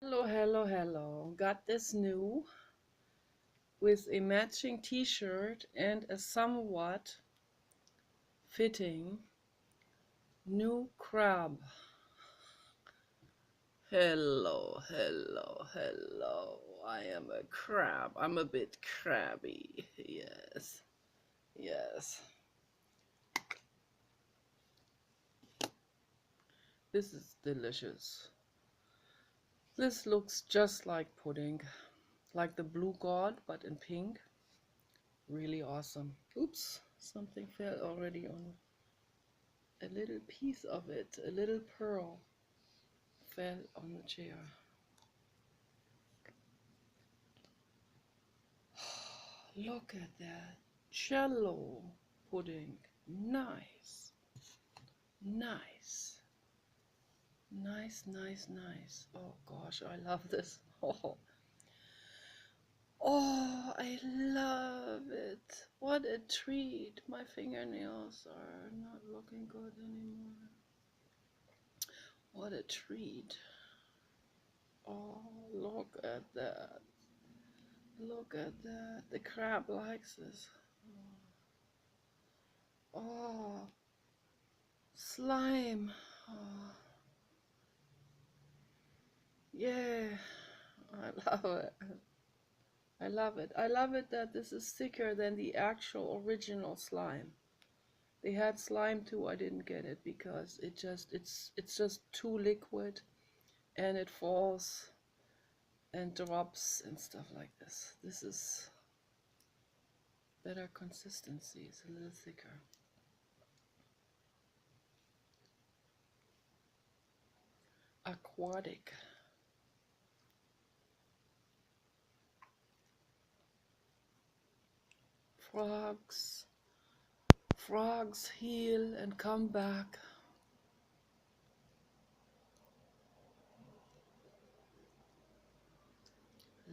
Hello, hello, hello. Got this new with a matching t-shirt and a somewhat fitting new crab. Hello, hello, hello. I am a crab. I'm a bit crabby. Yes, yes. This is delicious. This looks just like pudding, like the blue god, but in pink. Really awesome. Oops, something fell already on a little piece of it, a little pearl fell on the chair. Look at that jello pudding. Nice, nice, nice, nice, nice. Oh gosh, I love this. Oh, I love it. What a treat. My fingernails are not looking good anymore. What a treat. Oh, look at that. Look at that. The crab likes this. Oh, slime. Oh, yeah. I love it. I love it. I love it that this is thicker than the actual original slime. They had slime too. I didn't get it because it's just too liquid and it falls and drops and stuff like this. This is better consistency. It's a little thicker. Aquatic. Frogs. Frogs heal and come back.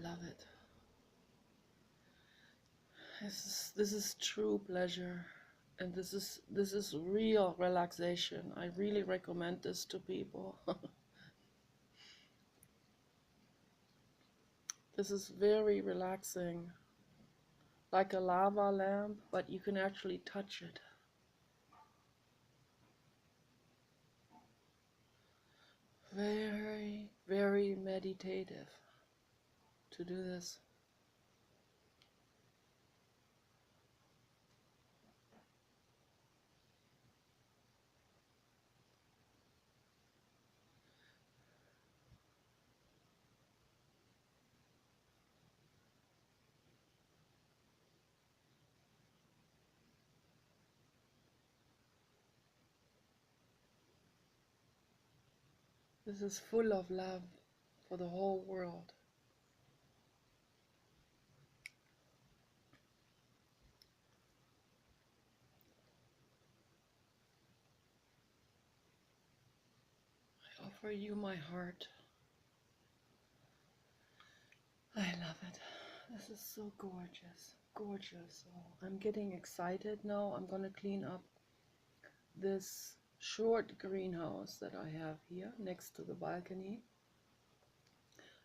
Love it. This is true pleasure, and this is real relaxation. I really recommend this to people. This is very relaxing, like a lava lamp, but you can actually touch it. Very, very meditative to do this. This is full of love for the whole world. I offer you my heart. I love it. This is so gorgeous. Gorgeous. Oh, I'm getting excited now. I'm gonna clean up this short greenhouse that I have here next to the balcony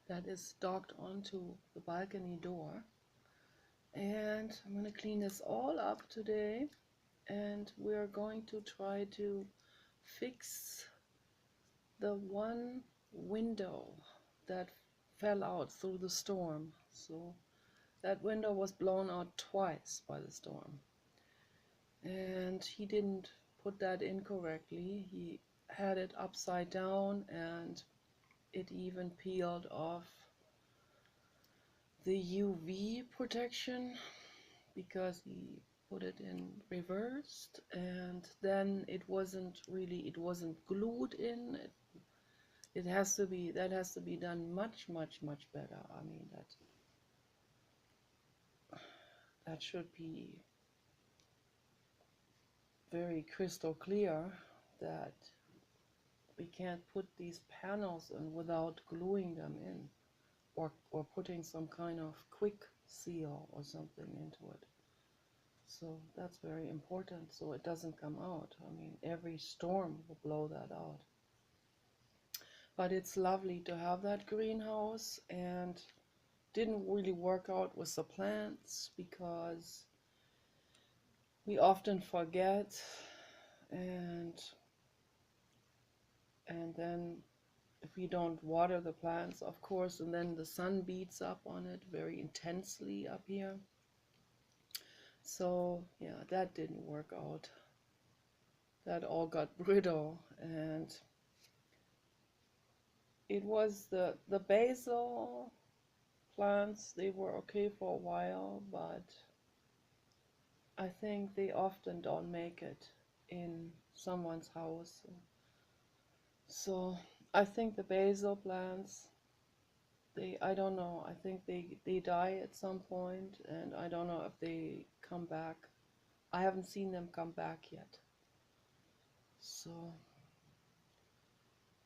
that is docked onto the balcony door. And I'm going to clean this all up today, and we're going to try to fix the one window that fell out through the storm. So that window was blown out twice by the storm, and he didn't put that in correctly. He had it upside down, and it even peeled off the UV protection because he put it in reversed, and then it wasn't glued in. It has to be, that has to be done much, much, much better. I mean, that should be very crystal clear that we can't put these panels in without gluing them in, or putting some kind of quick seal or something into it. So that's very important so it doesn't come out. I mean, every storm will blow that out. But it's lovely to have that greenhouse, and didn't really work out with the plants because we often forget, and then if we don't water the plants, of course, and then the sun beats up on it very intensely up here. So yeah, that didn't work out. That all got brittle, and it was the basil plants, they were okay for a while, but I think they often don't make it in someone's house. So I think the basil plants, I don't know, I think they die at some point, and I don't know if they come back. I haven't seen them come back yet. So,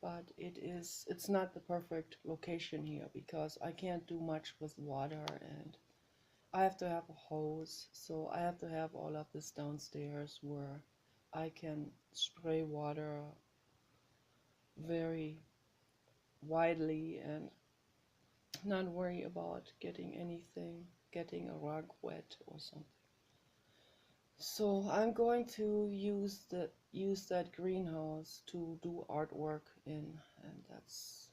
but it's not the perfect location here because I can't do much with water, and I have to have a hose, so I have to have all of this downstairs where I can spray water very widely and not worry about getting a rug wet or something. So I'm going to use that greenhouse to do artwork in, and that's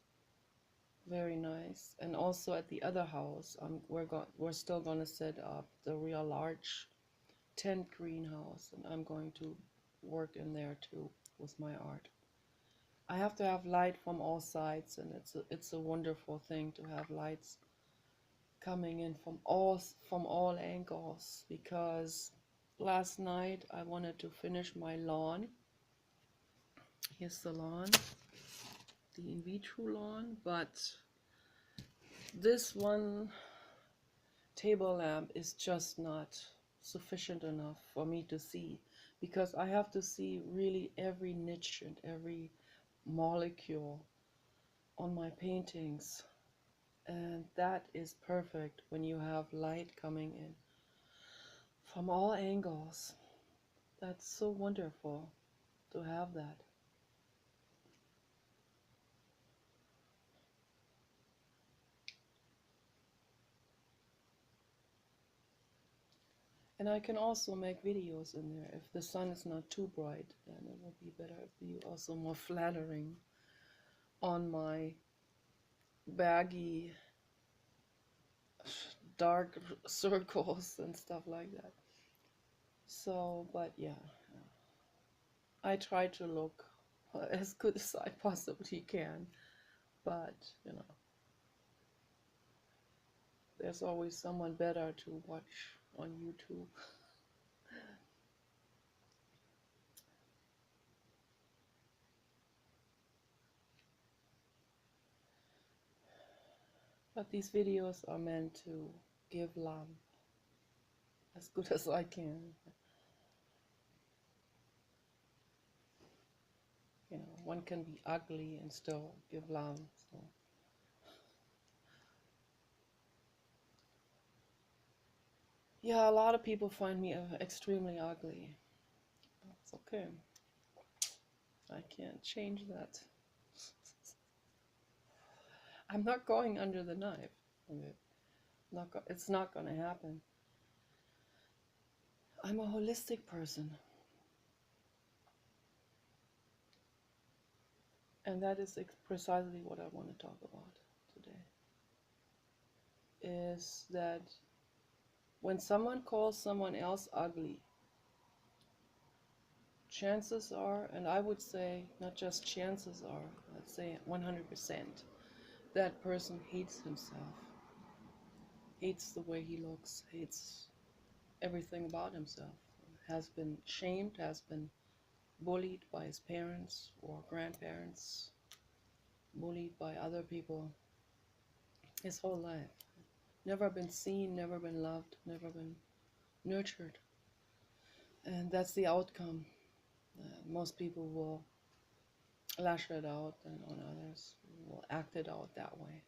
very nice. And also at the other house, we're still gonna set up the real large tent greenhouse, and I'm going to work in there too with my art. I have to have light from all sides, and it's a wonderful thing to have lights coming in from all angles, because last night I wanted to finish my lawn. Here's the lawn, the in vitro lawn, but this one table lamp is just not sufficient enough for me to see, because I have to see really every niche and every molecule on my paintings, and that is perfect when you have light coming in from all angles. That's so wonderful to have that. And I can also make videos in there. If the sun is not too bright, then it will be better. It'll be also more flattering on my baggy dark circles and stuff like that. So, but yeah, I try to look as good as I possibly can, but you know, there's always someone better to watch on YouTube. But these videos are meant to give love as good as I can. You know, one can be ugly and still give love. So. Yeah, a lot of people find me extremely ugly. It's okay. I can't change that. I'm not going under the knife. It's not going to happen. I'm a holistic person. And that is precisely what I want to talk about today. Is that when someone calls someone else ugly, chances are, and I would say not just chances are, I'd say 100%, that person hates himself, hates the way he looks, hates everything about himself, has been shamed, has been bullied by his parents or grandparents, bullied by other people his whole life. Never been seen, never been loved, never been nurtured. And that's the outcome. Most people will lash it out, and on others will act it out that way.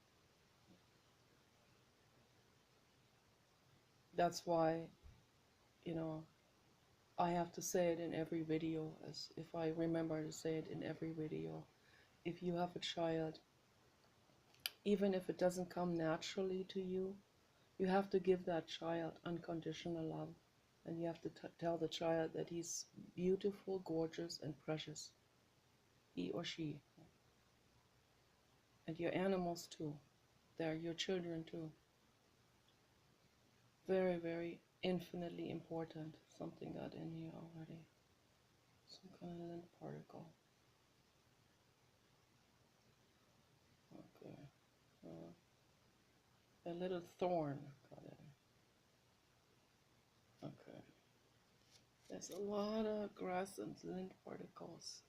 That's why, you know, I have to say it in every video, as if I remember to say it in every video, if you have a child, even if it doesn't come naturally to you, you have to give that child unconditional love. And you have to tell the child that he's beautiful, gorgeous, and precious. He or she. And your animals too. They're your children too. Very, very infinitely important. Something got in here already. Some kind of lint particle. Okay. A little thorn got in. Okay. There's a lot of grass and lint particles.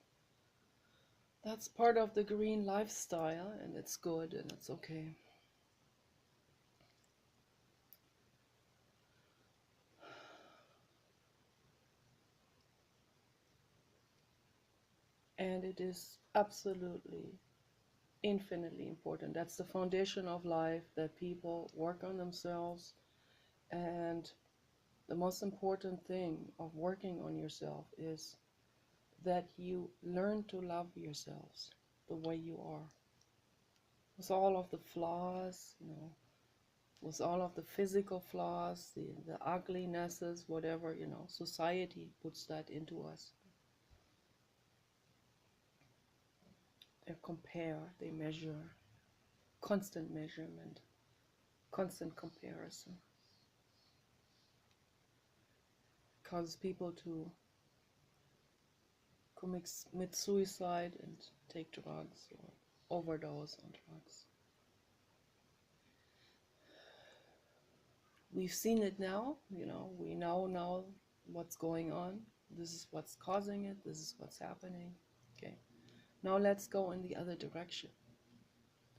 That's part of the green lifestyle, and it's good and it's okay. And it is absolutely infinitely important. That's the foundation of life, that people work on themselves. And the most important thing of working on yourself is that you learn to love yourselves the way you are. With all of the flaws, with all of the physical flaws, the uglinesses, whatever, society puts that into us. They compare, they measure, constant measurement, constant comparison. Causes people to commit suicide and take drugs or overdose on drugs. We've seen it now, we know now what's going on. This is what's causing it, this is what's happening. Okay, now let's go in the other direction.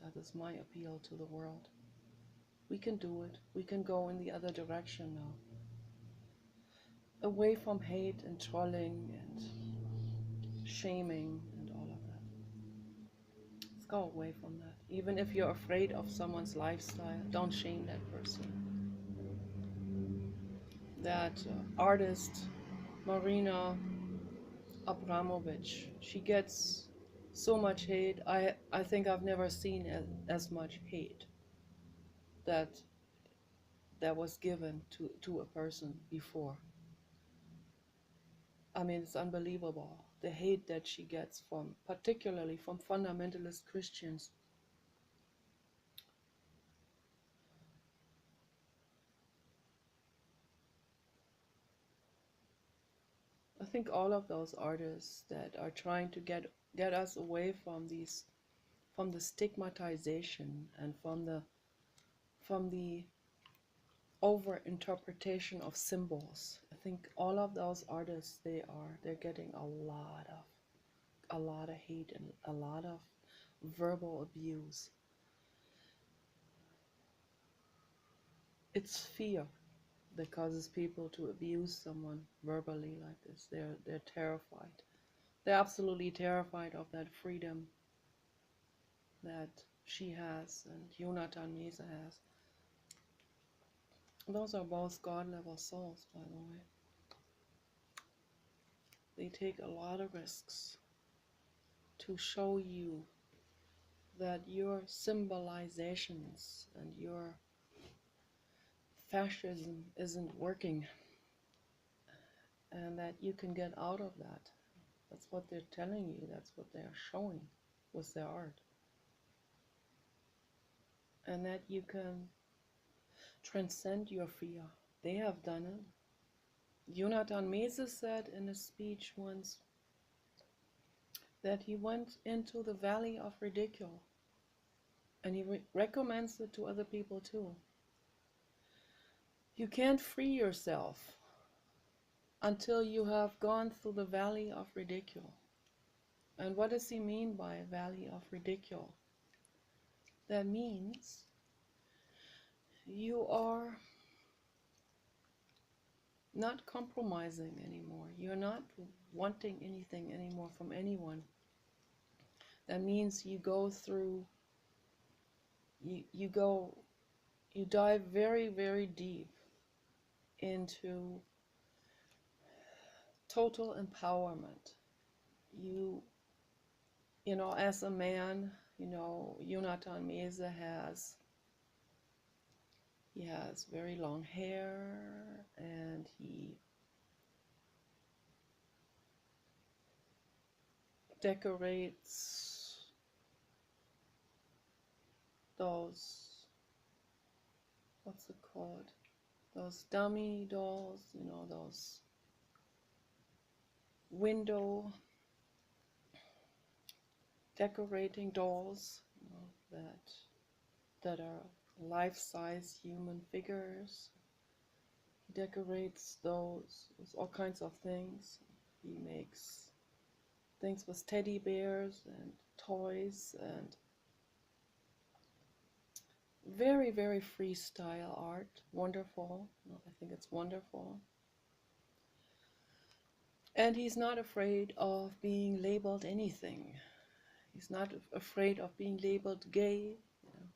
That is my appeal to the world. We can do it. We can go in the other direction now. Away from hate and trolling and shaming and all of that. Let's go away from that. Even if you're afraid of someone's lifestyle, don't shame that person. That artist, Marina Abramovich, she gets so much hate. I think I've never seen as much hate that was given to a person before. I mean, it's unbelievable, the hate that she gets particularly from fundamentalist Christians. I think all of those artists that are trying to get us away from the stigmatization and from the over interpretation of symbols. I think all of those artists, they're getting a lot of hate and a lot of verbal abuse. It's fear that causes people to abuse someone verbally like this. They're terrified. They're absolutely terrified of that freedom that she has and Jonathan Mese has. Those are both God-level souls, by the way. They take a lot of risks to show you that your symbolizations and your fascism isn't working, and that you can get out of that. That's what they're telling you. That's what they're showing with their art. And that you can transcend your fear. They have done it. Jonathan Mese said in a speech once that he went into the valley of ridicule, and he recommends it to other people too. You can't free yourself until you have gone through the valley of ridicule. And what does he mean by valley of ridicule? That means you are not compromising anymore. You're not wanting anything anymore from anyone. That means you go through, you dive very, very deep into total empowerment. You You know, as a man, you know, Jonathan Mese he has very long hair, and he decorates those, what's it called? Those dummy dolls, you know, those window decorating dolls, you know, that are life-size human figures. He decorates those with all kinds of things. He makes things with teddy bears and toys and very, very freestyle art. Wonderful. I think it's wonderful. And he's not afraid of being labeled anything. He's not afraid of being labeled gay. You know.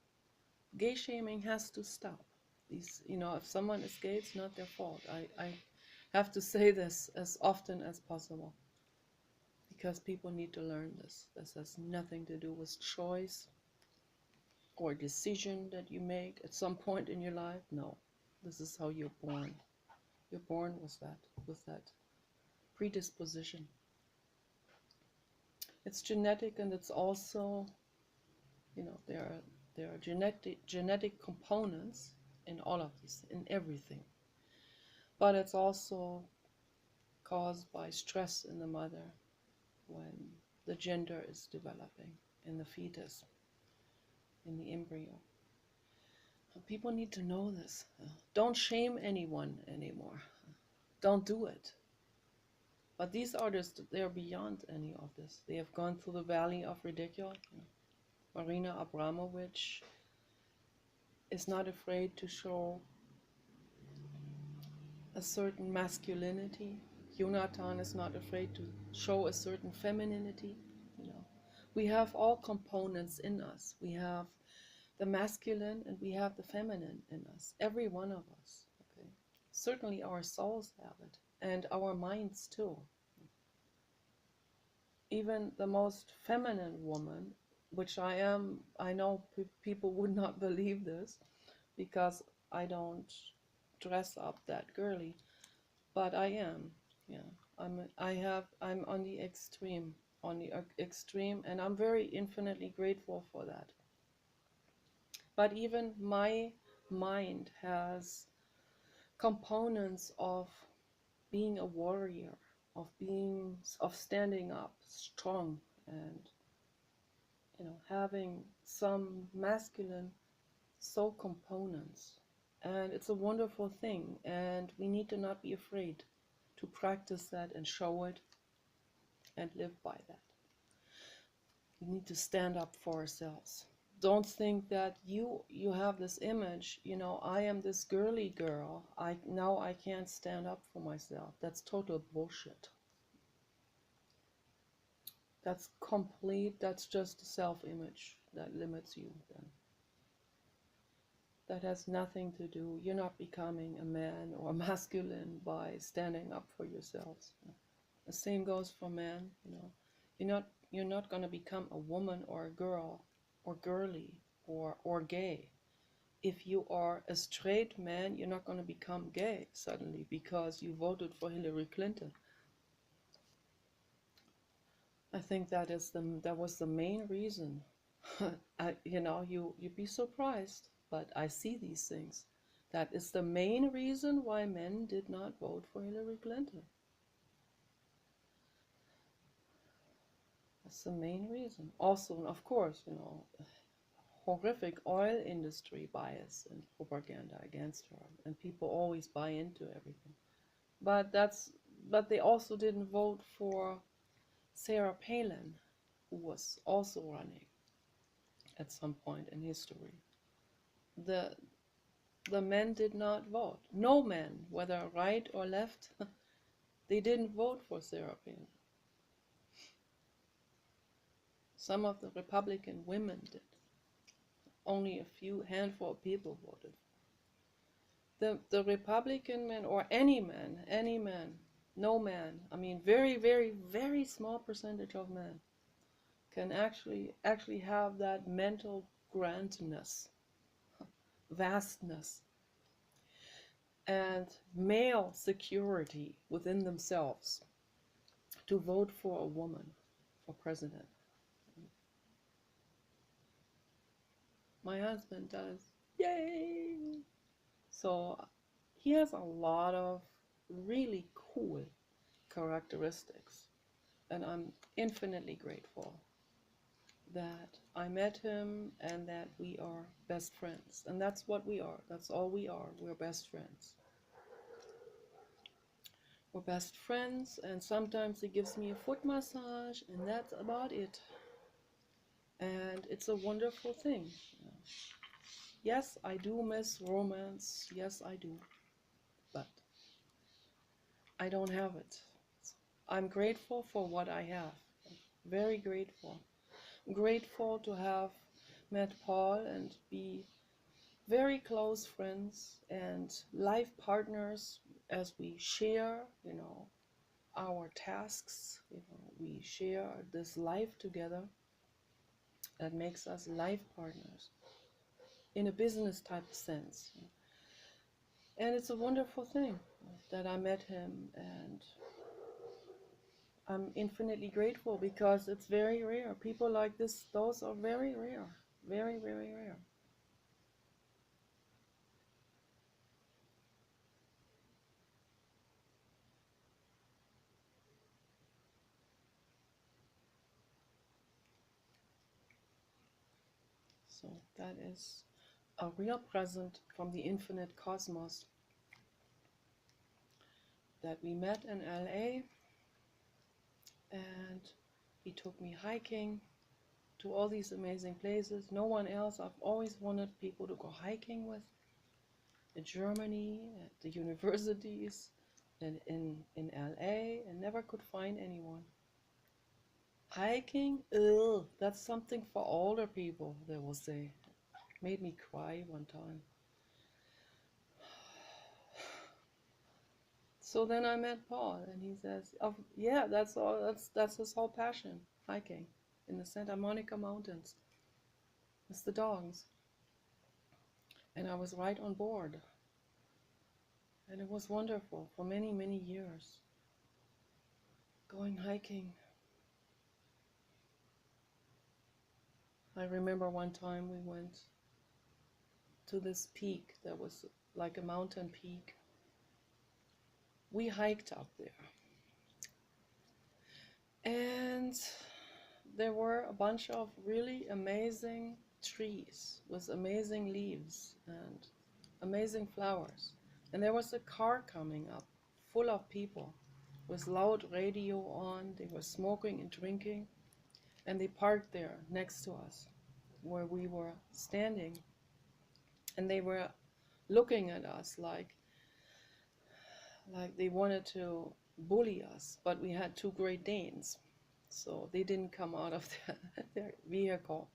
Gay shaming has to stop. These, you know, if someone is gay, it's not their fault. I have to say this as often as possible because people need to learn this. This has nothing to do with choice or decision that you make at some point in your life. No, this is how you're born. You're born with that predisposition. It's genetic, and it's also, you know, there are genetic components in all of this, in everything. But it's also caused by stress in the mother when the gender is developing in the fetus, in the embryo. People need to know this. Don't shame anyone anymore. Don't do it. But these artists, they're beyond any of this. They have gone through the valley of ridicule. Marina Abramovic is not afraid to show a certain masculinity. Jonathan is not afraid to show a certain femininity. You know, we have all components in us. We have the masculine and we have the feminine in us. Every one of us. Okay, certainly our souls have it, and our minds too. Even the most feminine woman, which I am, I know people would not believe this because I don't dress up that girly, but I am. Yeah, I'm on the extreme, and I'm very infinitely grateful for that. But even my mind has components of being a warrior, of standing up strong, and you know, having some masculine soul components. And it's a wonderful thing, and we need to not be afraid to practice that and show it and live by that. We need to stand up for ourselves. Don't think that you have this image, you know, I am this girly girl, now I can't stand up for myself. That's total bullshit. That's just a self-image that limits you then. That has nothing to do, you're not becoming a man or masculine by standing up for yourselves. The same goes for men, you know. You're not going to become a woman or a girl or girly or gay. If you are a straight man, you're not going to become gay suddenly because you voted for Hillary Clinton. I think that was the main reason. You know, you'd be surprised, but I see these things. That is the main reason why men did not vote for Hillary Clinton. That's the main reason. Also, of course, you know, horrific oil industry bias and propaganda against her, and people always buy into everything. But they also didn't vote for Sarah Palin, who was also running at some point in history. The men did not vote. No men, whether right or left, they didn't vote for Sarah Palin. Some of the Republican women did. Only a handful of people voted. The Republican men, or any man, no man, I mean very, very, very small percentage of men can actually have that mental grandness, vastness, and male security within themselves to vote for a woman for president. My husband does. Yay! So he has a lot of really cool characteristics, and I'm infinitely grateful that I met him and that we are best friends. And that's what we are. That's all we are. We're best friends. We're best friends, and sometimes he gives me a foot massage, and that's about it. And it's a wonderful thing. Yes, I do miss romance. Yes, I do. But I don't have it. I'm grateful for what I have. Very grateful. I'm grateful to have met Paul and be very close friends and life partners as we share, our tasks. We share this life together. That makes us life partners in a business type sense. And it's a wonderful thing that I met him, and I'm infinitely grateful because it's very rare. People like this, those are very rare. Very, very rare. So that is a real present from the infinite cosmos that we met in LA, and he took me hiking to all these amazing places. No one else. I've always wanted people to go hiking with in Germany, at the universities, and in LA, and never could find anyone. Hiking? Ugh, that's something for older people, they will say. Made me cry one time. So then I met Paul, and he says, "Oh, yeah, that's all. That's his whole passion, hiking in the Santa Monica Mountains with the dogs." And I was right on board, and it was wonderful for many, many years. Going hiking. I remember one time we went to this peak that was like a mountain peak. We hiked up there, and there were a bunch of really amazing trees with amazing leaves and amazing flowers. And there was a car coming up full of people with loud radio on. They were smoking and drinking, and they parked there next to us where we were standing, and they were looking at us like they wanted to bully us. But we had two Great Danes, so they didn't come out of their vehicle.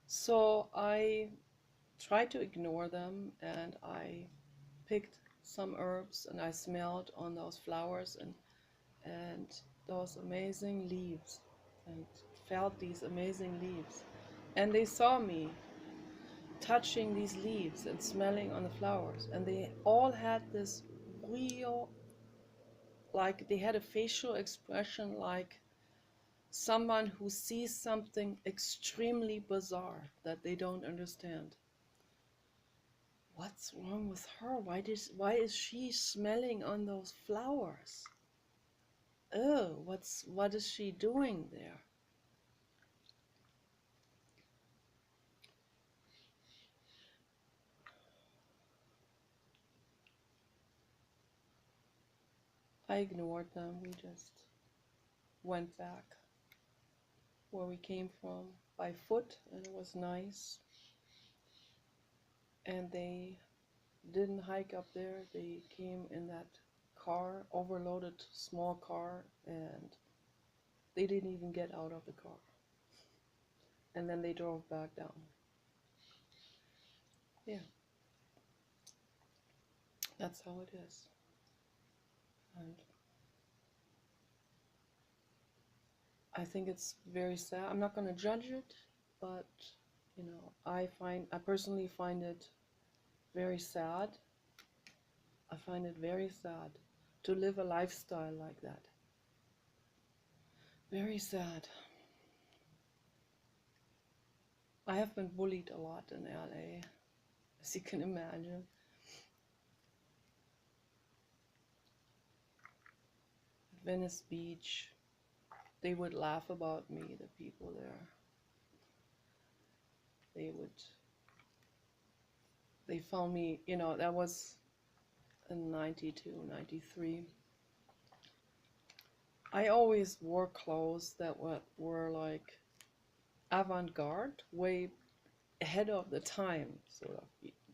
So I tried to ignore them, and I picked some herbs, and I smelled on those flowers and those amazing leaves, and felt these amazing leaves. And they saw me touching these leaves and smelling on the flowers, and they all had this real, like they had a facial expression like someone who sees something extremely bizarre that they don't understand. What's wrong with her? Why is she smelling on those flowers? Oh, what is she doing there? I ignored them. We just went back where we came from by foot, and it was nice. And they didn't hike up there. They came in that car, overloaded small car, and they didn't even get out of the car. And then they drove back down. Yeah, that's how it is. And I think it's very sad. I'm not going to judge it, but you know, I personally find it very sad. I find it very sad to live a lifestyle like that. Very sad. I have been bullied a lot in LA, as you can imagine. At Venice Beach, they would laugh about me, the people there. They found me, you know, that was in 92, 93. I always wore clothes that were like avant-garde, way ahead of the time, sort of.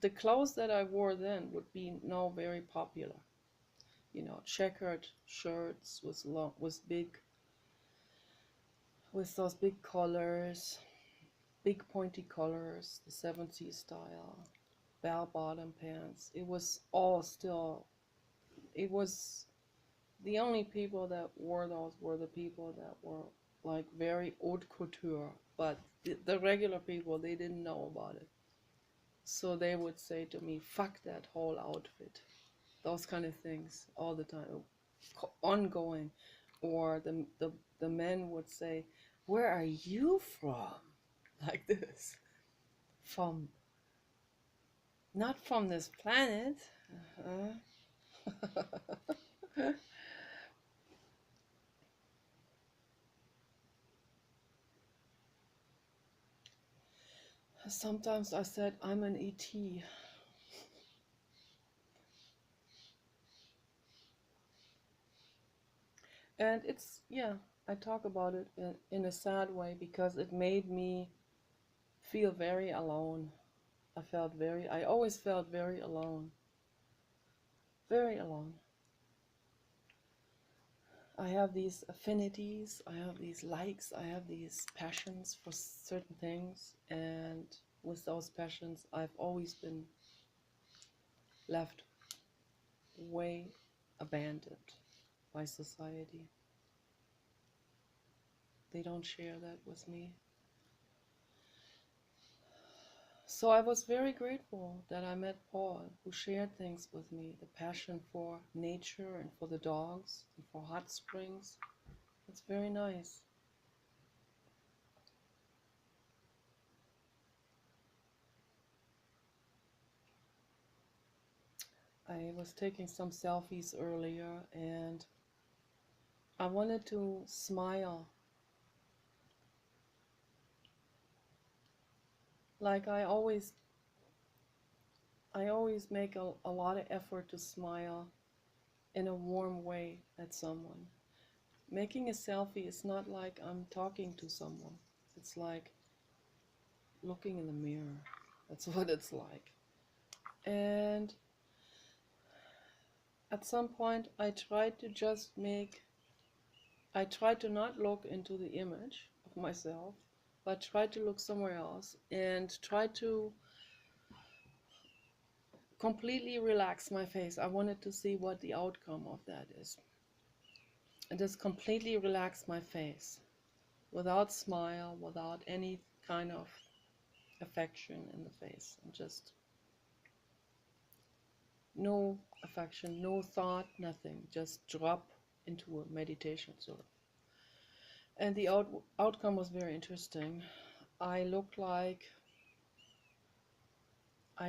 The clothes that I wore then would be now very popular. You know, checkered shirts with those big collars, big pointy collars, the 70s style, bell-bottom pants. It was all still, it was, the only people that wore those were the people that were like very haute couture, but the regular people, they didn't know about it. So they would say to me, fuck that whole outfit. Those kind of things all the time, ongoing. Or the men would say, where are you from? Like this. From, not from this planet. Sometimes I said, I'm an ET. And it's, yeah, I talk about it in a sad way because it made me feel very alone. I always felt very alone. Very alone. I have these affinities, I have these likes, I have these passions for certain things, and with those passions, I've always been left way abandoned by society. They don't share that with me. So I was very grateful that I met Paul, who shared things with me, the passion for nature and for the dogs and for hot springs. It's very nice. I was taking some selfies earlier and I wanted to smile. Like I always make a lot of effort to smile in a warm way at someone. Making a selfie is not like I'm talking to someone. It's like looking in the mirror. That's what it's like. And at some point I tried to not look into the image of myself, but try to look somewhere else and try to completely relax my face. I wanted to see what the outcome of that is. And just completely relax my face without smile, without any kind of affection in the face. And just no affection, no thought, nothing. Just drop into a meditation sort of. And the outcome was very interesting. I looked like I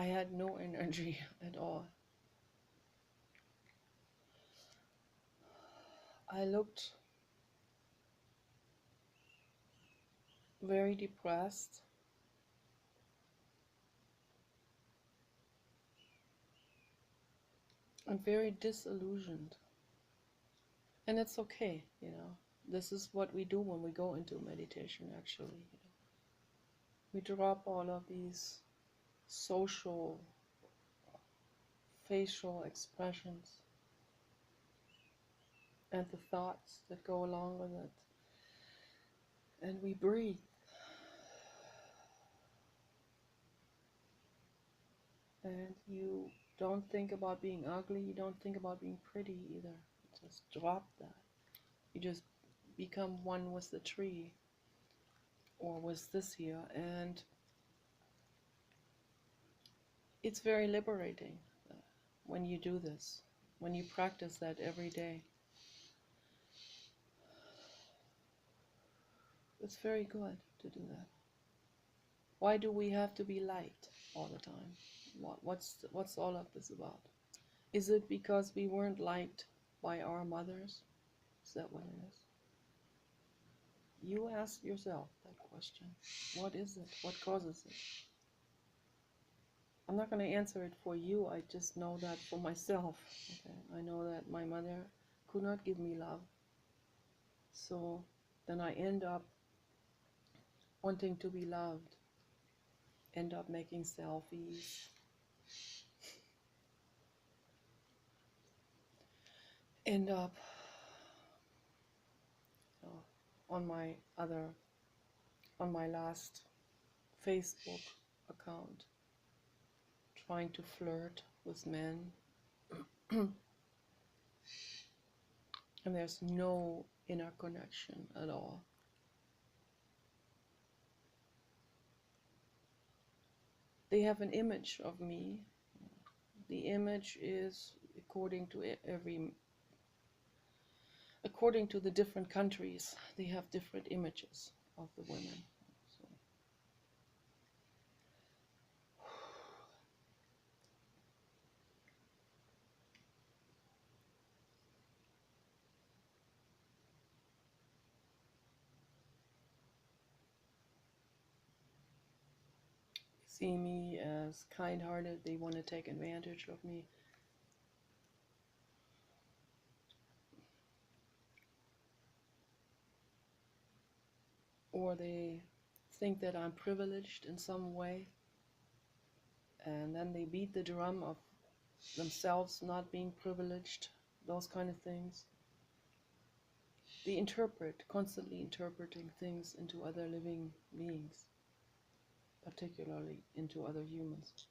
had no energy at all. I looked very depressed and very disillusioned. And it's okay, you know. This is what we do when we go into meditation, actually. You know. We drop all of these social, facial expressions and the thoughts that go along with it. And we breathe. And you don't think about being ugly, you don't think about being pretty either. Just drop that. You just become one with the tree or with this here, and it's very liberating when you do this, when you practice that every day. It's very good to do that. Why do we have to be liked all the time? What's all of this about? Is it because we weren't liked by our mothers? Is that what it is? You ask yourself that question. What is it? What causes it? I'm not going to answer it for you. I just know that for myself. Okay? I know that my mother could not give me love. So then I end up wanting to be loved. End up making selfies. End up on my last Facebook account trying to flirt with men. And there's no inner connection at all. They have an image of me. The image is according to the different countries, they have different images of the women. So. See me as kind-hearted, they want to take advantage of me. Or they think that I'm privileged in some way, and then they beat the drum of themselves not being privileged, those kind of things. They interpret, constantly interpreting things into other living beings, particularly into other humans.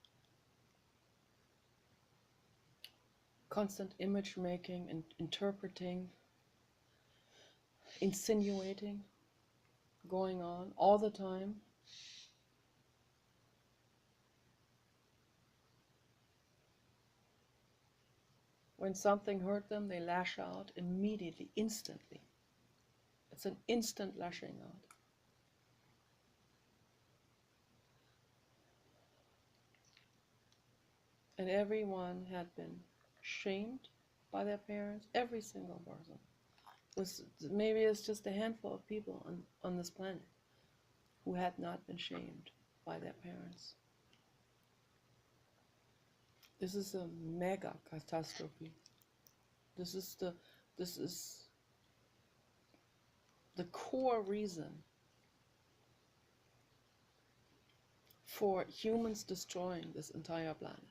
Constant image making and interpreting, insinuating, going on all the time. When something hurt them, they lash out immediately, instantly. It's an instant lashing out. And everyone had been shamed by their parents, every single person. Maybe it's just a handful of people on this planet who had not been shamed by their parents. This is a mega catastrophe. This is the core reason for humans destroying this entire planet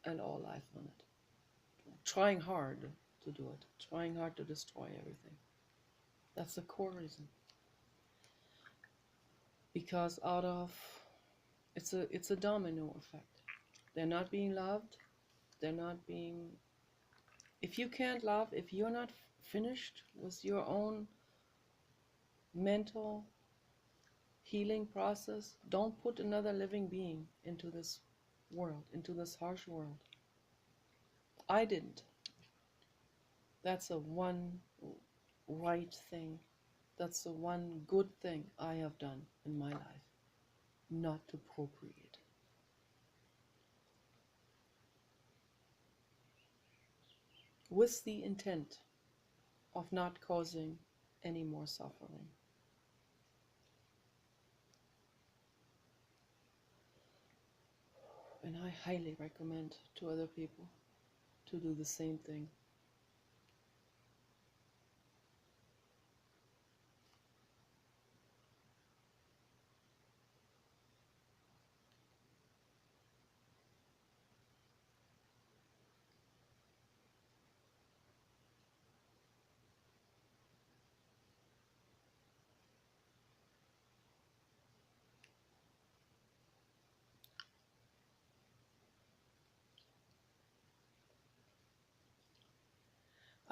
and all life on it. Trying hard to do it, trying hard to destroy everything. That's the core reason. Because it's a domino effect. They're not being loved, if you can't love, if you're not finished with your own mental healing process, don't put another living being into this world, into this harsh world. I didn't. That's the one right thing. That's the one good thing I have done in my life, not to procreate. With the intent of not causing any more suffering. And I highly recommend to other people to do the same thing.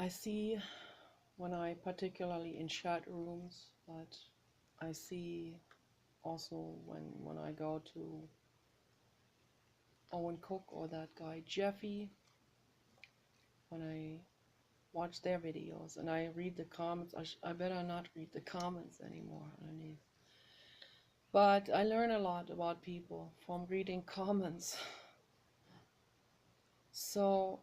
I see when I, particularly in chat rooms, but I see also when I go to Owen Cook or that guy Jeffy, when I watch their videos and I read the comments, I better not read the comments anymore underneath. But I learn a lot about people from reading comments. So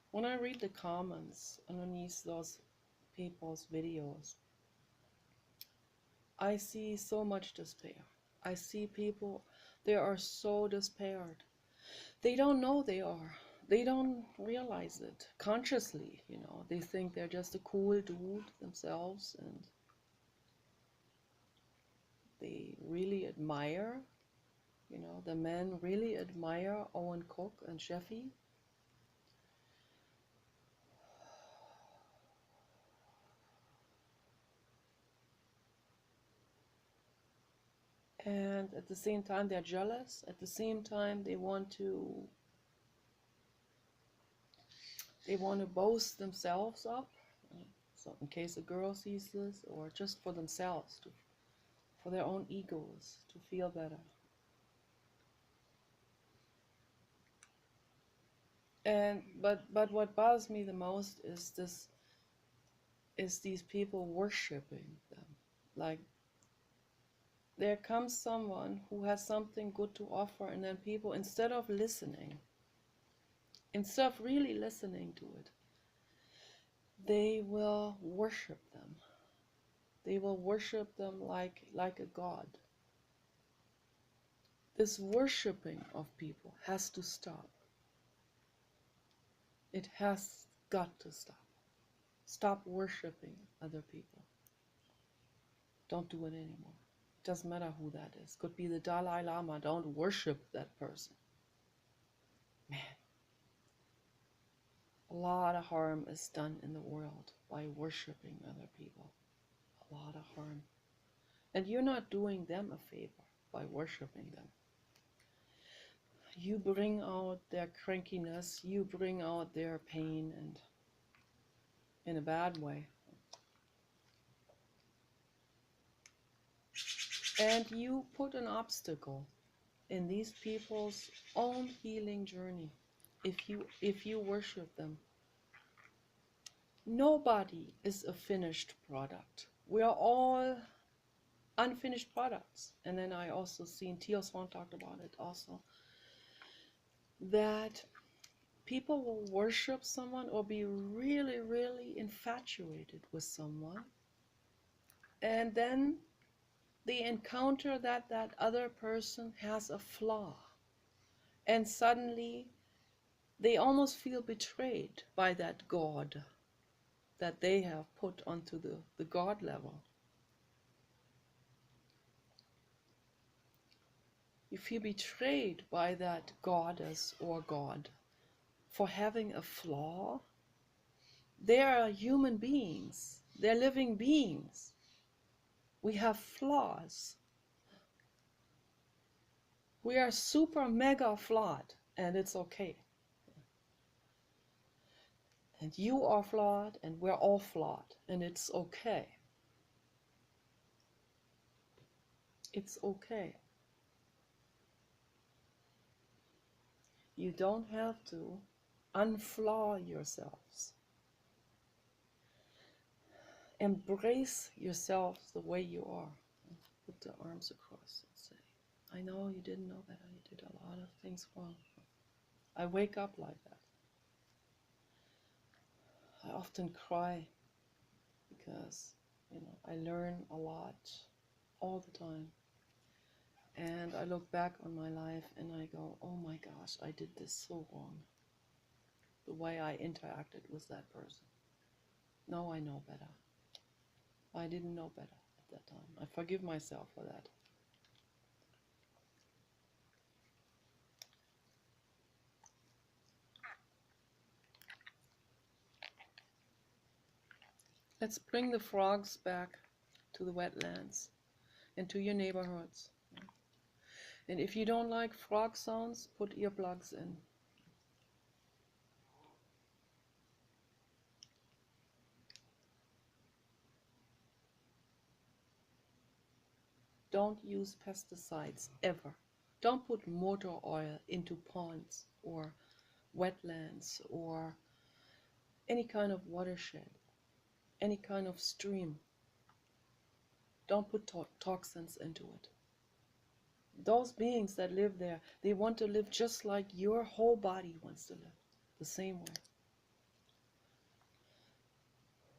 when I read the comments underneath those people's videos, I see so much despair. I see people, they are so despaired. They don't know they are. They don't realize it consciously, you know. They think they're just a cool dude themselves, and they really admire, you know, the men really admire Owen Cook and Jeffy. And at the same time, they're jealous. At the same time, they want to boast themselves up. So in case a girl sees this, or just for themselves, for their own egos, to feel better. And but what bothers me the most is these people worshiping them. Like, there comes someone who has something good to offer, and then people, instead of listening, instead of really listening to it, they will worship them. They will worship them like a god. This worshiping of people has to stop. It has got to stop. Stop worshiping other people. Don't do it anymore. It doesn't matter who that is. Could be the Dalai Lama. Don't worship that person. Man, a lot of harm is done in the world by worshiping other people. A lot of harm. And you're not doing them a favor by worshiping them. You bring out their crankiness, you bring out their pain, and in a bad way. And you put an obstacle in these people's own healing journey if you worship them. Nobody is a finished product. We are all unfinished products. And then I also seen Teal Swan talked about it also, that people will worship someone or be really, really infatuated with someone, and then they encounter that other person has a flaw, and suddenly they almost feel betrayed by that God that they have put onto the God level. You feel betrayed by that goddess or God for having a flaw. They are human beings. They're living beings. We have flaws. We are super mega flawed, and it's okay. And you are flawed, and we're all flawed, and it's okay. It's okay. You don't have to unflaw yourselves. Embrace yourself the way you are. Put the arms across and say, I know you didn't know better. You did a lot of things wrong. I wake up like that. I often cry because, you know, I learn a lot all the time. And I look back on my life and I go, oh my gosh, I did this so wrong. The way I interacted with that person. Now I know better. I didn't know better at that time. I forgive myself for that. Let's bring the frogs back to the wetlands and to your neighborhoods. And if you don't like frog sounds, put earplugs in. Don't use pesticides ever. Don't put motor oil into ponds or wetlands or any kind of watershed, any kind of stream. Don't put toxins into it. Those beings that live there, they want to live just like your whole body wants to live, the same way.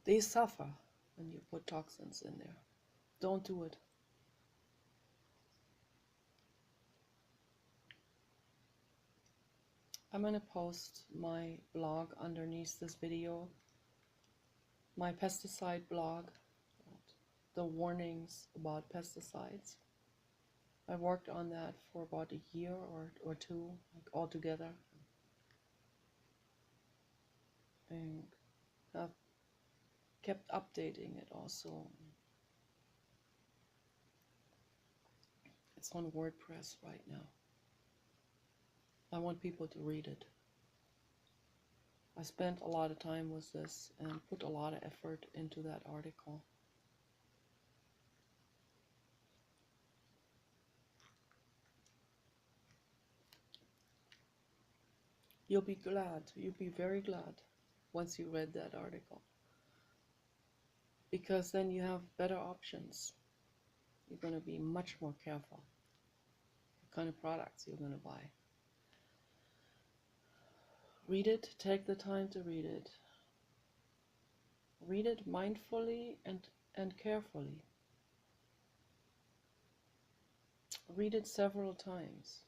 They suffer when you put toxins in there. Don't do it. I'm going to post my blog underneath this video, my pesticide blog, the warnings about pesticides. I worked on that for about a year or two, like altogether, and have kept updating it also. It's on WordPress right now. I want people to read it. I spent a lot of time with this and put a lot of effort into that article. You'll be glad, you'll be very glad once you read that article. Because then you have better options. You're going to be much more careful what kind of products you're going to buy. Read it, take the time to read it. Read it mindfully and carefully. Read it several times.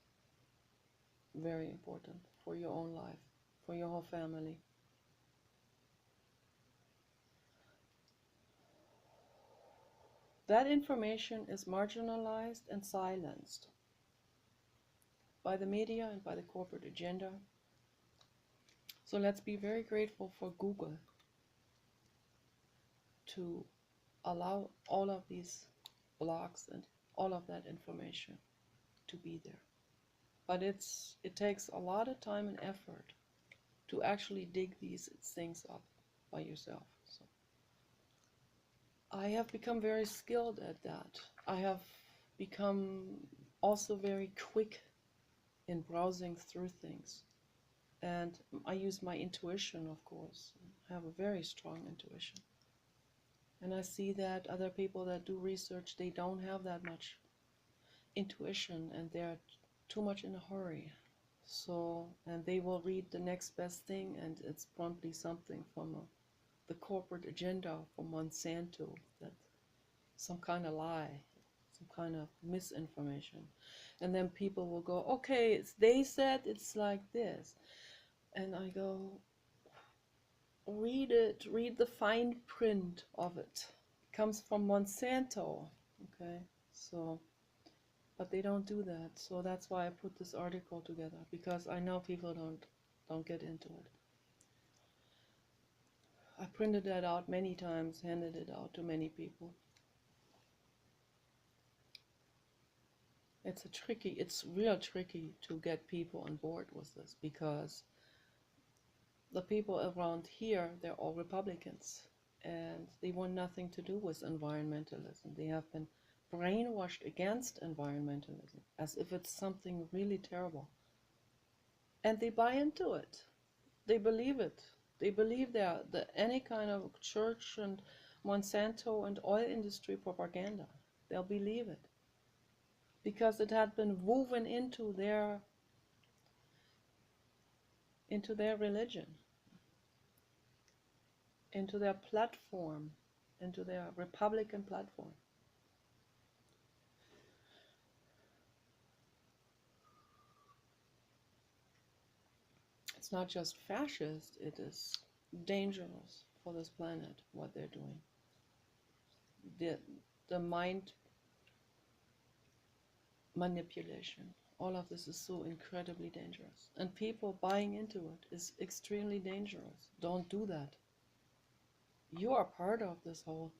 Very important for your own life, for your whole family. That information is marginalized and silenced by the media and by the corporate agenda. So let's be very grateful for Google to allow all of these blogs and all of that information to be there. But it takes a lot of time and effort to actually dig these things up by yourself. So I have become very skilled at that. I have become also very quick in browsing through things. And I use my intuition, of course. I have a very strong intuition. And I see that other people that do research, they don't have that much intuition and they're too much in a hurry. So, and they will read the next best thing and it's promptly something from the corporate agenda from Monsanto, that some kind of lie, some kind of misinformation. And then people will go, okay, they said it's like this. And I go, read it, read the fine print of it. It comes from Monsanto, okay? So, but they don't do that. So that's why I put this article together, because I know people don't get into it. I printed that out many times, handed it out to many people. It's real tricky to get people on board with this, because the people around here, they're all Republicans, and they want nothing to do with environmentalism. They have been brainwashed against environmentalism, as if it's something really terrible. And they buy into it. They believe it. They believe that any kind of church and Monsanto and oil industry propaganda, they'll believe it. Because it had been woven into their religion, into their platform, into their Republican platform. It's not just fascist, it is dangerous for this planet, what they're doing. The mind manipulation, all of this is so incredibly dangerous. And people buying into it is extremely dangerous. Don't do that. You are part of this whole,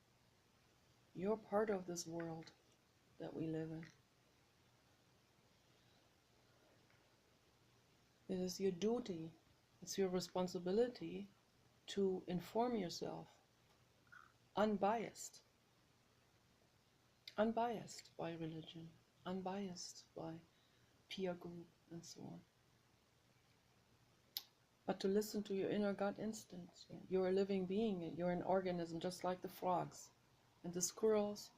you're part of this world that we live in. It is your duty, it's your responsibility to inform yourself unbiased unbiased by religion, unbiased by peer group and so on. But to listen to your inner gut instincts. You're a living being, you're an organism just like the frogs and the squirrels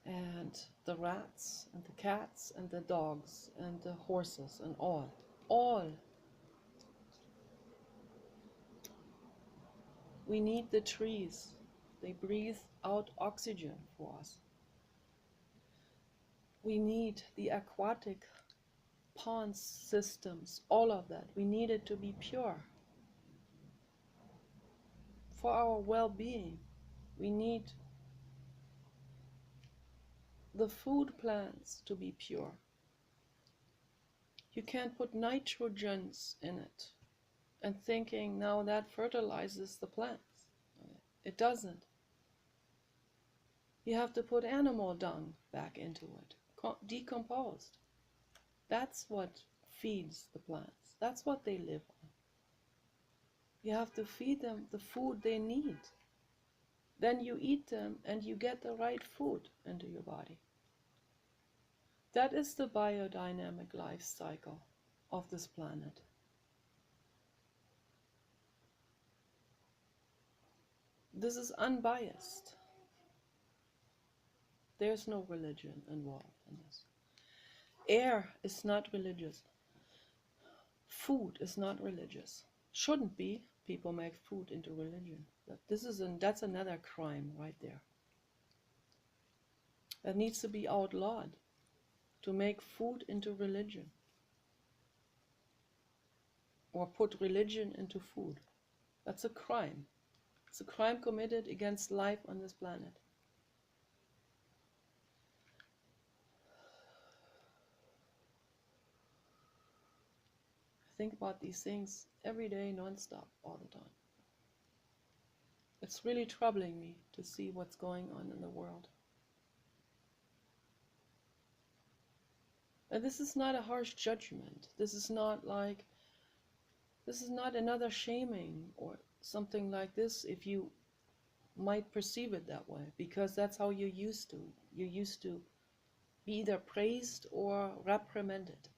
and the rats and the cats and the dogs and the horses and all. We need the trees. They breathe out oxygen for us. We need the aquatic pond systems, all of that. We need it to be pure. For our well-being, we need the food plants to be pure. You can't put nitrogens in it and thinking now that fertilizes the plants. It doesn't. You have to put animal dung back into it, decomposed. That's what feeds the plants. That's what they live on. You have to feed them the food they need. Then you eat them and you get the right food into your body. That is the biodynamic life cycle of this planet. This is unbiased. There's no religion involved in this. Air is not religious. Food is not religious. Shouldn't be. People make food into religion. That's another crime right there. That needs to be outlawed, to make food into religion. Or put religion into food. That's a crime. It's a crime committed against life on this planet. Think about these things every day, non-stop, all the time. It's really troubling me to see what's going on in the world. And this is not a harsh judgment. This is not another shaming or something like this, if you might perceive it that way, because that's how you used to. You used to be either praised or reprimanded.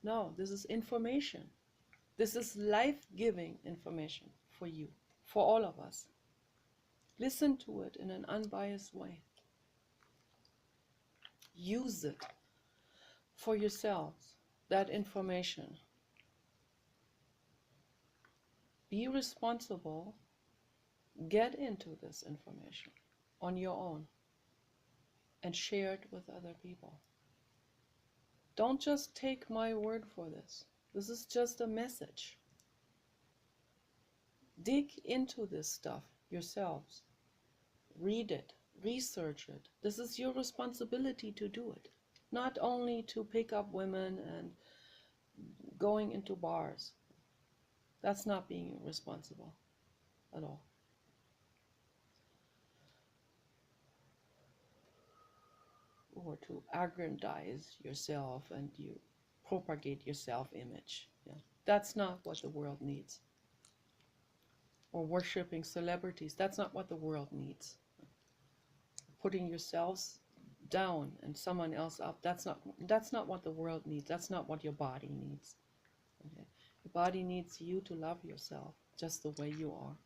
No, this is information. This is life-giving information for you, for all of us. Listen to it in an unbiased way. Use it for yourselves, that information. Be responsible. Get into this information on your own and share it with other people. Don't just take my word for this. This is just a message. Dig into this stuff yourselves. Read it. Research it. This is your responsibility to do it. Not only to pick up women and going into bars. That's not being responsible at all. Or to aggrandize yourself and you propagate your self-image. Yeah. That's not what the world needs. Or worshipping celebrities. That's not what the world needs. Putting yourselves down and someone else up. That's not what the world needs. That's not what your body needs. Okay? Your body needs you to love yourself just the way you are.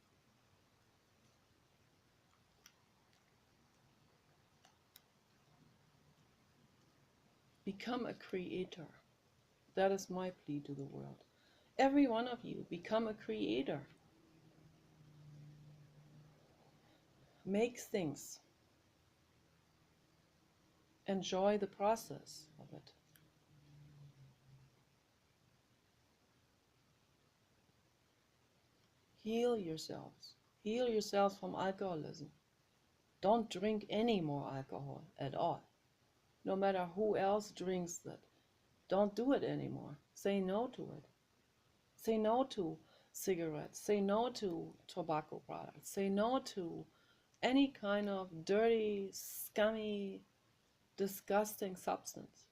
Become a creator. That is my plea to the world. Every one of you, become a creator. Make things. Enjoy the process of it. Heal yourselves. Heal yourselves from alcoholism. Don't drink any more alcohol at all. No matter who else drinks it. Don't do it anymore. Say no to it. Say no to cigarettes. Say no to tobacco products. Say no to any kind of dirty, scummy, disgusting substance.